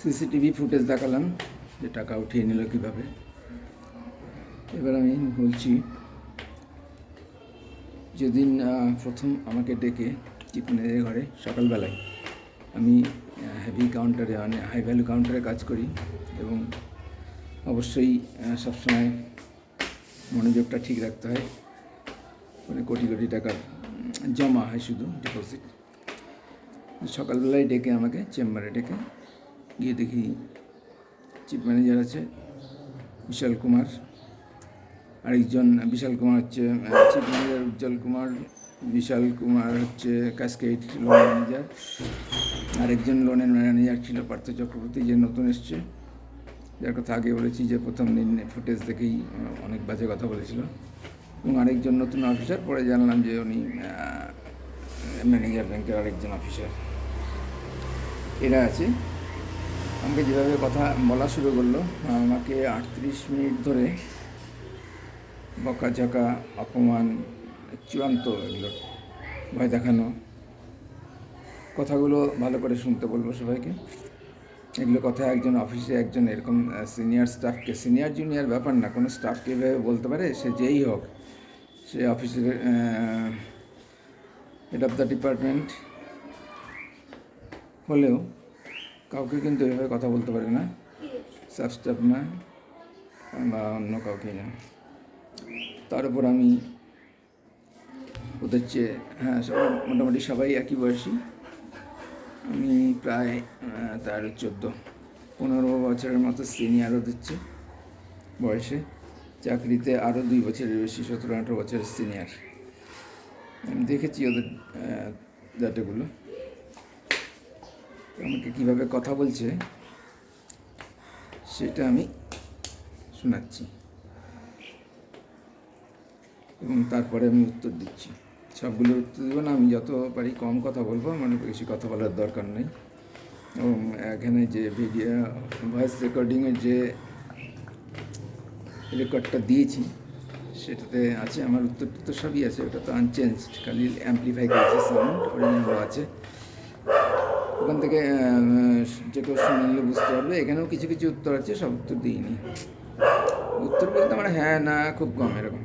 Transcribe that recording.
CCTV footage দেখালাম যে টাকা উঠিয়ে নিল কীভাবে। এবার আমি বলছি, যেদিন প্রথম আমাকে ডেকে চিফ ম্যানেজারের ঘরে সকালবেলায়, আমি হেভি কাউন্টারে মানে হাই ভ্যালু কাউন্টারে কাজ করি এবং অবশ্যই সবসময় মনোযোগটা ঠিক রাখতে হয়। মানে কোটি কোটি টাকার জমা হয় শুধু ডিপোজিট। সকালবেলায় ডেকে আমাকে চেম্বারে ডেকে গিয়ে দেখি চিফ ম্যানেজার আছে বিশাল কুমার, আরেকজন বিশাল কুমার হচ্ছে চিফ ম্যানেজার উজ্জ্বল কুমার, বিশাল কুমার হচ্ছে ক্যাসকেড লোন ম্যানেজার, আরেকজন লোনের ম্যানেজার ছিল পার্থ চক্রবর্তী, যে নতুন এসছে, যার কথা আগে বলেছি যে প্রথম দিন ফুটেজ দেখেই অনেক বাজে কথা বলেছিল, এবং আরেকজন নতুন অফিসার, পরে জানলাম যে উনি ম্যানেজার ব্যাংকের আরেকজন অফিসার। এরা আছে। আমাকে যেভাবে কথা বলা শুরু করলো, আমাকে 38 মিনিট ধরে বকাঝকা, অপমান, চূড়ান্ত এগুলো ভয় দেখানো, কথাগুলো ভালো করে শুনতে বলবো সবাইকে। এগুলো কথা একজন অফিসে একজন এরকম সিনিয়র স্টাফকে, সিনিয়র জুনিয়র ব্যাপার না, কোনো স্টাফকে এভাবে বলতে পারে? সে যেই হোক, সে অফিসের হেড অফ দ্য ডিপার্টমেন্ট হলেও কাউকে কিন্তু এভাবে কথা বলতে পারে না, সাব স্টাফ না বা অন্য কাউকেই না। তার উপর আমি ওদের চেয়ে সবাই মোটামুটি সবাই একই বয়সী। আমি প্রায় 15 বছরের মতো সিনিয়র ওদের চেয়ে বয়সে, চাকরিতে আরও 2 বছরের বেশি, 17-18 বছরের সিনিয়র। আমি দেখেছি ওদের ডাটাগুলো। আমাকে কীভাবে কথা বলছে সেটা আমি শোনাচ্ছি এবং তারপরে আমি উত্তর দিচ্ছি। সবগুলোর উত্তর দেবো না, আমি যত পারি কম কথা বলবো, মানে বেশি কথা বলার দরকার নেই। এবং এখানে যে ভিডিও ভয়েস রেকর্ডিংয়ের যে রেকর্ডটা দিয়েছি সেটাতে আছে আমার উত্তর তো সবই আছে, ওটা তো আনচেঞ্জড, খালি অ্যাম্পলিফাই করেছে, সাউন্ড অরিজিনালও আছে। ওখান থেকে যে কেউ শুনলে বুঝতে পারবে। এখানেও কিছু কিছু উত্তর আছে, সব উত্তর দিইনি। উত্তর বলতে আমার হ্যাঁ না খুব কম এরকম।